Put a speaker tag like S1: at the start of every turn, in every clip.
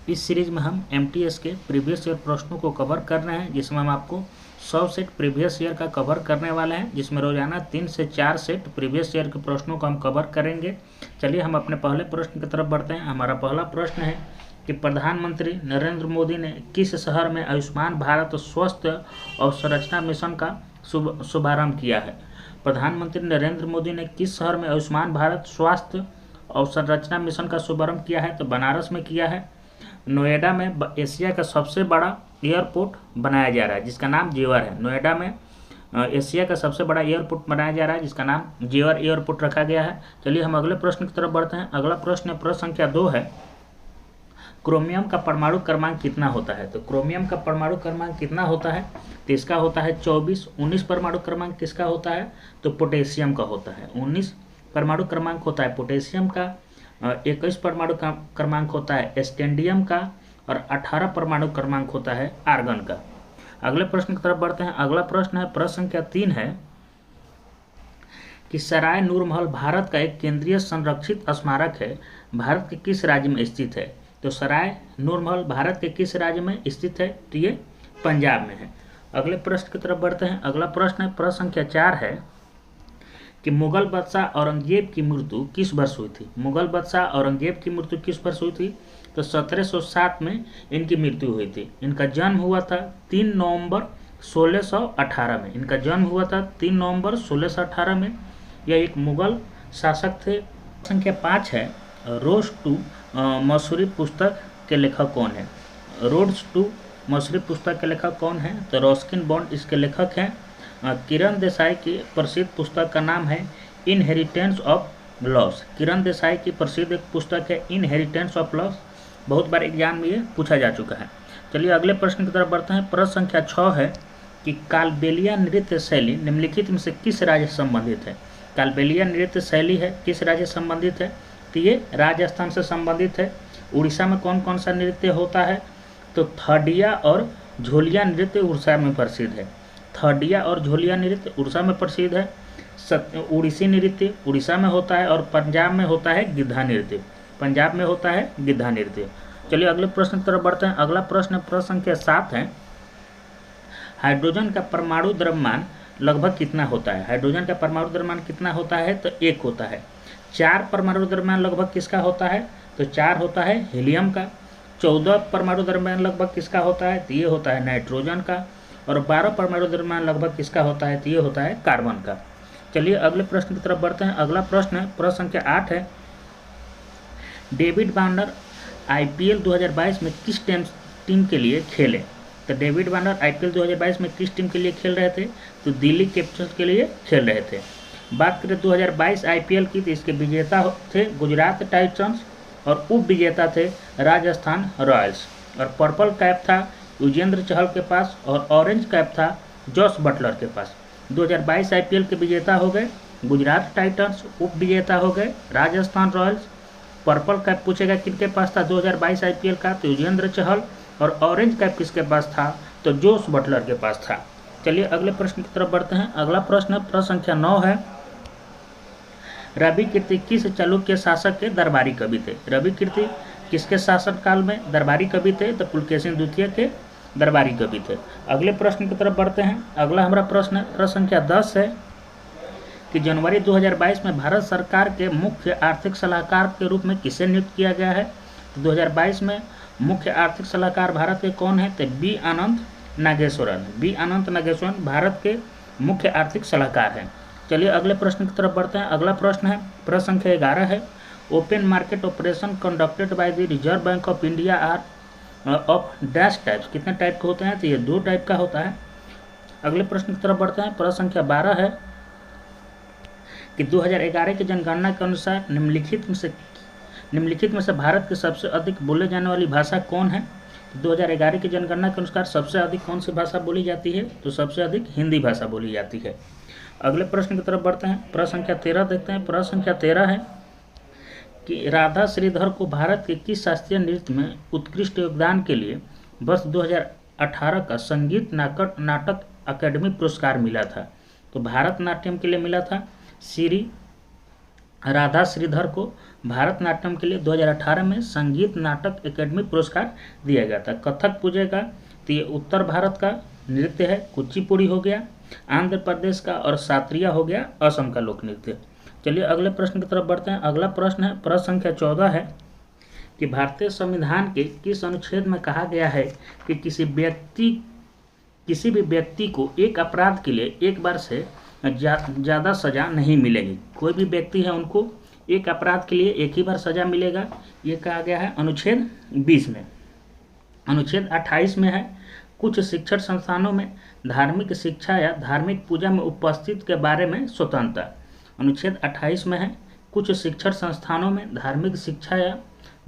S1: इस सीरीज में हम एमटीएस के प्रीवियस ईयर प्रश्नों को कवर कर रहे हैं, जिसमें हम आपको 100 सेट प्रीवियस ईयर का कवर करने वाले हैं, जिसमें रोजाना 3 से 4 सेट प्रीवियस ईयर के प्रश्नों को हम कवर करेंगे। चलिए हम अपने पहले प्रश्न की तरफ बढ़ते हैं। हमारा पहला प्रश्न है कि प्रधानमंत्री नरेंद्र मोदी ने किस शहर में आयुष्मान भारत स्वास्थ्य अवसंरचना मिशन का शुभारंभ किया है। प्रधानमंत्री नरेंद्र मोदी ने किस शहर में आयुष्मान भारत स्वास्थ्य अवसंरचना मिशन का शुभारंभ किया है? तो बनारस में किया है। नोएडा में एशिया का सबसे बड़ा एयरपोर्ट बनाया जा रहा है, जिसका नाम जेवर है। नोएडा में एशिया का सबसे बड़ा एयरपोर्ट बनाया जा रहा है, जिसका नाम जेवर एयरपोर्ट रखा गया है। चलिए हम अगले प्रश्न की तरफ बढ़ते हैं। अगला प्रश्न संख्या 2 है, क्रोमियम का परमाणु क्रमांक कितना होता है? तो क्रोमियम का परमाणु क्रमांक कितना होता है? तो इसका होता है 24। 19 परमाणु क्रमांक किसका होता है? तो पोटेशियम का होता है। 19 परमाणु क्रमांक होता है पोटेशियम का, 21 परमाणु क्रमांक होता है स्टेंडियम का, और 18 परमाणु क्रमांक होता है आर्गन का। अगले प्रश्न की तरफ बढ़ते हैं। अगला प्रश्न है, प्रश्न संख्या 3 है कि सराय नूरमहल भारत का एक केंद्रीय संरक्षित स्मारक है, भारत के किस राज्य में स्थित है? तो सराय नूरमहल भारत के किस राज्य में स्थित है? तो ये पंजाब में है। अगले प्रश्न की तरफ बढ़ते हैं। अगला प्रश्न है, प्रश्न संख्या 4 है कि मुगल बादशाह औरंगजेब की मृत्यु किस वर्ष हुई थी? मुगल बादशाह औरंगजेब की मृत्यु किस वर्ष हुई थी? तो 1707 में इनकी मृत्यु हुई थी। इनका जन्म हुआ था 3 नवंबर 1618 में। इनका जन्म हुआ था 3 नवंबर 1618 में। यह एक मुगल शासक थे। संख्या 5 है, रोड्स टू मसूरी पुस्तक के लेखक कौन है? रोड्स टू मसूरी पुस्तक के लेखक कौन है? तो रस्किन बॉन्ड इसके लेखक हैं। किरण देसाई की प्रसिद्ध पुस्तक का नाम है inheritance of loss. Kiran Desai की प्रसिद्ध एक पुस्तक है इनहेरिटेंस ऑफ लॉस। बहुत बार एग्जाम में ये पूछा जा चुका है। चलिए अगले प्रश्न की तरफ बढ़ते हैं। प्रश्न संख्या 6 है कि कालबेलिया नृत्य शैली निम्नलिखित में से किस राज्य से संबंधित है? कालबेलिया नृत्य शैली है किस राज्य से संबंधित है? तो ये राजस्थान से संबंधित है। उड़ीसा में कौन कौन सा नृत्य होता है? तो थडिया और झोलिया नृत्य उड़ीसा में प्रसिद्ध है। थडिया और झोलिया नृत्य उड़ीसा में प्रसिद्ध है। उड़ीसी नृत्य उड़ीसा में होता है, और पंजाब में होता है गिद्धा नृत्य। पंजाब में होता है गिद्धा नृत्य। चलिए अगले प्रश्न की तरफ बढ़ते हैं। अगला प्रश्न संख्या 7 है, हाइड्रोजन का परमाणु द्रव्यमान लगभग कितना होता है? हाइड्रोजन का परमाणु द्रव्यमान कितना होता है? तो 1 होता है। 4 परमाणु द्रव्यमान लगभग किसका होता है? तो 4 होता है हीलियम का। 14 परमाणु द्रव्यमान लगभग किसका होता है? तो ये होता है नाइट्रोजन का। और 12 परमाणु द्रव्यमान लगभग किसका होता है? तो ये होता है कार्बन का। चलिए अगले प्रश्न की तरफ बढ़ते हैं। अगला प्रश्न संख्या 8 है, डेविड वार्नर आईपीएल 2022 में किस टीम के लिए खेले? तो डेविड वार्नर आईपीएल 2022 में किस टीम के लिए खेल रहे थे? तो दिल्ली कैपिटल्स के लिए खेल रहे थे। बात करें 2022 आईपीएल की, तो इसके विजेता थे गुजरात टाइटंस और उप विजेता थे राजस्थान रॉयल्स। और पर्पल कैप था युजेंद्र चहल के पास, और ऑरेंज कैप था जॉस बटलर के पास। 2022 आईपीएल के विजेता हो गए गुजरात टाइटंस, उप विजेता हो गए राजस्थान रॉयल्स। पर्पल कैप पूछेगा किनके पास था 2022 आईपीएल का? तो युजेंद्र चहल। और ऑरेंज कैप किसके पास था? तो जॉस बटलर के पास था। चलिए अगले प्रश्न की तरफ बढ़ते हैं। अगला प्रश्न संख्या 9 है, रवि कीर्ति किस चालुक्य शासक के दरबारी कवि थे? रवि कीर्ति किसके शासन काल में दरबारी कवि थे? तो पुलकेशिन द्वितीय के दरबारी कवि थे। अगले प्रश्न की तरफ बढ़ते हैं। अगला हमारा प्रश्न संख्या 10 है कि जनवरी 2022 में भारत सरकार के मुख्य आर्थिक सलाहकार के रूप में किसे नियुक्त किया गया है? तो 2022 में मुख्य आर्थिक सलाहकार भारत के कौन है? तो बी अनंत नागेश्वरन। बी अनंत नागेश्वरन भारत के मुख्य आर्थिक सलाहकार हैं। चलिए अगले प्रश्न की तरफ बढ़ते हैं। अगला प्रश्न संख्या 11 है, open market operation conducted by the Reserve Bank of India are of dash types. कितने टाइप के होते हैं? तो ये 2 टाइप का होता है। अगले प्रश्न की तरफ बढ़ते हैं। प्रश्न संख्या 12 है कि 2011 की जनगणना के अनुसार निम्नलिखित में से भारत की सबसे अधिक बोले जाने वाली भाषा कौन है? 2011 की जनगणना के अनुसार सबसे अधिक कौन सी भाषा बोली जाती है? तो सबसे अधिक हिंदी भाषा बोली जाती है। अगले प्रश्न की तरफ बढ़ते हैं। प्रश्न संख्या 13 देखते हैं। प्रश्न संख्या 13 है कि राधा श्रीधर को भारत के किस शास्त्रीय नृत्य में उत्कृष्ट योगदान के लिए वर्ष 2018 का संगीत नाटक अकादमी पुरस्कार मिला था? तो भारतनाट्यम के लिए मिला था। श्री राधा श्रीधर को भारतनाट्यम के लिए 2018 में संगीत नाटक अकेडमी पुरस्कार दिया गया था। कथक पूजेगा तो ये उत्तर भारत का नृत्य है, कुचिपुड़ी हो गया आंध्र प्रदेश का, और सात्रिया हो गया असम का लोक नृत्य। चलिए अगले प्रश्न की तरफ बढ़ते हैं। अगला प्रश्न है, प्रश्न संख्या 14 है कि भारतीय संविधान के किस अनुच्छेद में कहा गया है कि किसी भी व्यक्ति को एक अपराध के लिए एक बार से ज़्यादा सज़ा नहीं मिलेगी। कोई भी व्यक्ति है उनको एक अपराध के लिए एक ही बार सज़ा मिलेगा, ये कहा गया है अनुच्छेद 20 में। अनुच्छेद 28 में है, कुछ शिक्षण संस्थानों में धार्मिक शिक्षा या धार्मिक पूजा में उपस्थित के बारे में स्वतंत्रता। अनुच्छेद 28 में है, कुछ शिक्षण संस्थानों में धार्मिक शिक्षा या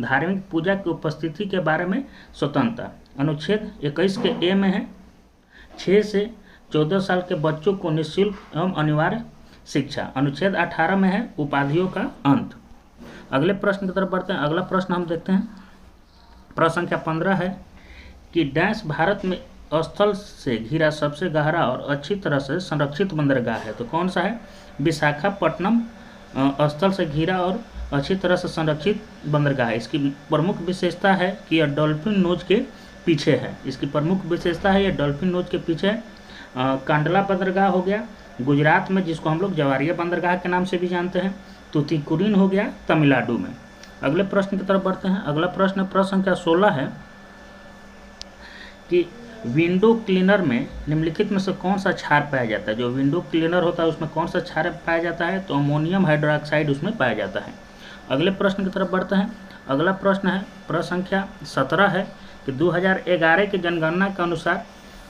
S1: धार्मिक पूजा की उपस्थिति के बारे में स्वतंत्रता। अनुच्छेद 21 के ए में है, 6 से 14 साल के बच्चों को निःशुल्क एवं अनिवार्य शिक्षा। अनुच्छेद 18 में है, उपाधियों का अंत। अगले प्रश्न की तरफ बढ़ते हैं। अगला प्रश्न हम देखते हैं, प्रश्न संख्या 15 है कि डैश भारत में स्थल से घिरा सबसे गहरा और अच्छी तरह से संरक्षित बंदरगाह है। तो कौन सा है? विशाखापट्टनम स्थल से घिरा और अच्छी तरह से संरक्षित बंदरगाह है। इसकी प्रमुख विशेषता है कि यह डॉल्फिन नोज के पीछे है। इसकी प्रमुख विशेषता है यह डॉल्फिन नोज के पीछे है। कांडला बंदरगाह हो गया गुजरात में, जिसको हम लोग जवारिया बंदरगाह के नाम से भी जानते हैं। तूतीकुरिन हो गया तमिलनाडु में। अगले प्रश्न की तरफ बढ़ते हैं। अगला प्रश्न संख्या 16 है कि विंडो क्लीनर में निम्नलिखित में से कौन सा क्षार पाया जाता है। जो विंडो क्लीनर होता है उसमें कौन सा क्षार पाया जाता है? तो अमोनियम हाइड्रोक्साइड उसमें पाया जाता है। अगले प्रश्न की तरफ बढ़ते हैं। अगला प्रश्न है, प्रश्न संख्या 17 है कि 2011 की जनगणना के अनुसार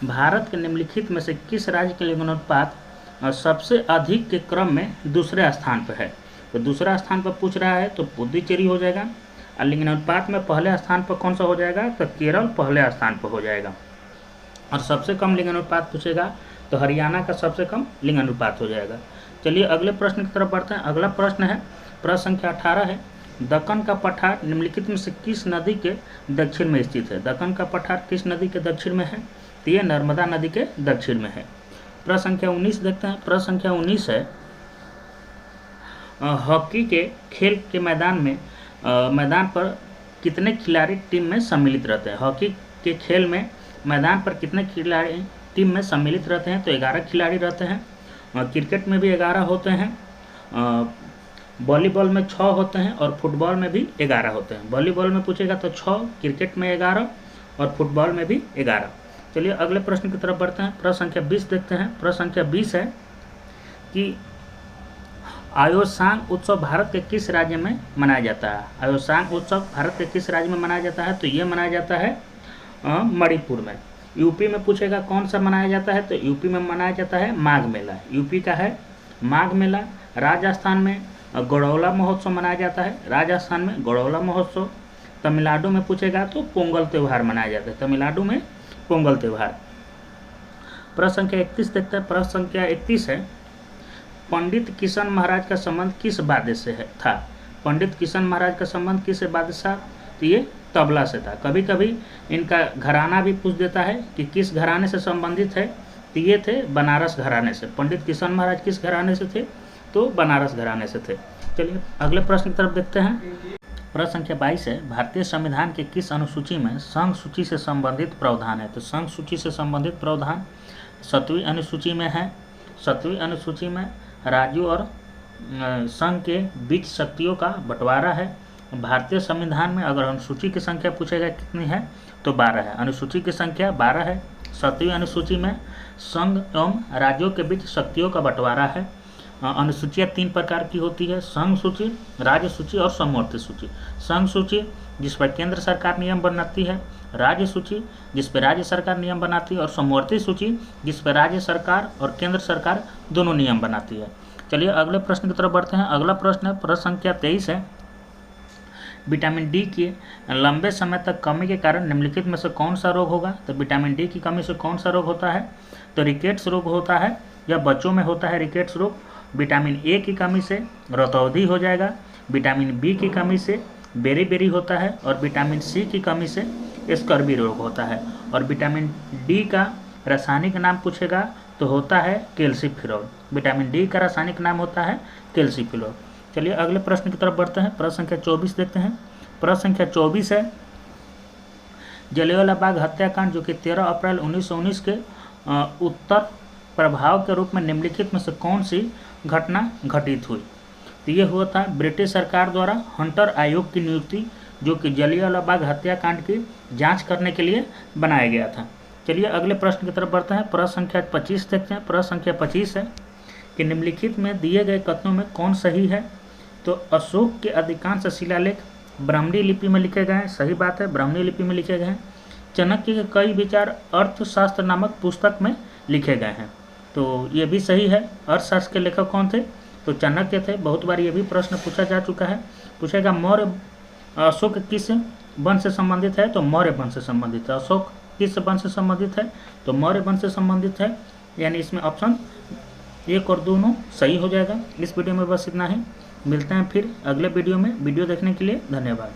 S1: भारत के निम्नलिखित में से किस राज्य के लिंगानुपात सबसे अधिक के क्रम में दूसरे स्थान पर है। तो दूसरा स्थान पर पूछ रहा है तो पुडुचेरी हो जाएगा। और लिंगानुपात में पहले स्थान पर कौन सा हो जाएगा? तो केरल पहले स्थान पर हो जाएगा। और सबसे कम लिंगानुपात पूछेगा तो हरियाणा का सबसे कम लिंगानुपात हो जाएगा। चलिए अगले प्रश्न की तरफ बढ़ते हैं। अगला प्रश्न है, प्रश्न संख्या 18 है, दक्कन का पठार निम्नलिखित में से किस नदी के दक्षिण में स्थित है। दक्कन का पठार किस नदी के दक्षिण में है? तो ये नर्मदा नदी के दक्षिण में है। प्रश्न संख्या 19 देखते हैं। प्रश्न संख्या 19 है, हॉकी के खेल के मैदान पर कितने खिलाड़ी टीम में सम्मिलित रहते हैं। हॉकी के खेल में मैदान पर कितने खिलाड़ी टीम में सम्मिलित रहते हैं? तो 11 खिलाड़ी रहते हैं। क्रिकेट में भी 11 होते हैं, वॉलीबॉल में 6 होते हैं और फुटबॉल में भी 11 होते हैं। वॉलीबॉल में पूछेगा तो 6, क्रिकेट में 11 और फुटबॉल में भी 11। चलिए अगले प्रश्न की तरफ बढ़ते हैं। प्रश्न संख्या 20 देखते हैं। प्रश्न संख्या 20 है कि आयोसांग उत्सव भारत के किस राज्य में मनाया जाता है। आयोसांग उत्सव भारत के किस राज्य में मनाया जाता है? तो ये मनाया जाता है मणिपुर में। यूपी में पूछेगा कौन सा मनाया जाता है? तो यूपी में मनाया जाता है माघ मेला। यूपी का है माघ मेला। राजस्थान में गौड़ौला महोत्सव मनाया जाता है। राजस्थान में गौड़ौला महोत्सव। तमिलनाडु में पूछेगा तो पोंगल त्यौहार मनाया जाता है। तमिलनाडु में पोंगल त्यौहार। प्रश्न संख्या 31 देखते हैं। प्रश्न संख्या 31 है, पंडित किशन महाराज का संबंध किस वाद्य से था। पंडित किशन महाराज का संबंध किस वाद्य से? तो ये तबला से था। कभी कभी इनका घराना भी पूछ देता है कि किस घराने से संबंधित है। तो ये थे बनारस घराने से। पंडित किशन महाराज किस घराने से थे? तो बनारस घराने से थे। चलिए अगले प्रश्न की तरफ देखते हैं। प्रश्न संख्या 22 है, भारतीय संविधान के किस अनुसूची में संघ सूची से संबंधित प्रावधान है। तो संघ सूची से संबंधित प्रावधान 7वीं अनुसूची में है। 7वीं अनुसूची में राज्यों और संघ के बीच शक्तियों का बंटवारा है। भारतीय संविधान में अगर अनुसूची की संख्या पूछेगा कितनी है तो 12 है। अनुसूची की संख्या 12 है। 7वीं अनुसूची में संघ एवं राज्यों के बीच शक्तियों का बंटवारा है। अनुसूचियाँ 3 प्रकार की होती है, संघ सूची, राज्य सूची और समवर्ती सूची। संघ सूची जिस पर केंद्र सरकार नियम बनाती है, राज्य सूची जिस पर राज्य सरकार नियम बनाती है और समवर्ती सूची जिस पर राज्य सरकार और केंद्र सरकार दोनों नियम बनाती है। चलिए अगले प्रश्न की तरफ बढ़ते हैं। अगला प्रश्न है, प्रश्न संख्या 23 है, विटामिन डी की लंबे समय तक कमी के कारण निम्नलिखित में से कौन सा रोग होगा। तो विटामिन डी की कमी से कौन सा रोग होता है? तो रिकेट्स रोग होता है, या बच्चों में होता है रिकेट्स रोग। विटामिन ए की कमी से रतौंधी हो जाएगा। विटामिन बी की कमी से बेरी होता है और विटामिन सी की कमी से स्कर्वी रोग होता है। और विटामिन डी का रासायनिक नाम पूछेगा तो होता है कैल्सिफेरॉल। विटामिन डी का रासायनिक नाम होता है कैल्सिफेरॉल। चलिए अगले प्रश्न की तरफ बढ़ते हैं। प्रश्न संख्या 24 देखते हैं। प्रश्न संख्या 24 है, जलियांवाला बाग हत्याकांड जो कि 13 अप्रैल 1919 के उत्तर प्रभाव के रूप में निम्नलिखित में से कौन सी घटना घटित हुई। तो ये हुआ था ब्रिटिश सरकार द्वारा हंटर आयोग की नियुक्ति, जो कि जलियांवाला बाग हत्याकांड की जांच करने के लिए बनाया गया था। चलिए अगले प्रश्न की तरफ बढ़ते हैं। प्रश्न संख्या 25 देखते हैं। प्रश्न संख्या 25 है कि निम्नलिखित में दिए गए कथनों में कौन सही है। तो अशोक के अधिकांश शिलालेख ब्राह्मणी लिपि में लिखे गए हैं, सही बात है, ब्राह्मणी लिपि में लिखे गए हैं। चाणक्य के कई विचार अर्थशास्त्र नामक पुस्तक में लिखे गए हैं, तो ये भी सही है। अर्थशास्त्र के लेखक कौन थे, तो चाणक्य थे। बहुत बार ये भी प्रश्न पूछा जा चुका है। पूछेगा मौर्य अशोक किस वंश से संबंधित है, तो मौर्य वंश से संबंधित है। अशोक किस वंश से संबंधित है, तो मौर्य वंश से संबंधित है, यानी इसमें ऑप्शन 1 और 2 सही हो जाएगा। इस वीडियो में बस इतना ही, मिलते हैं फिर अगले वीडियो में। वीडियो देखने के लिए धन्यवाद।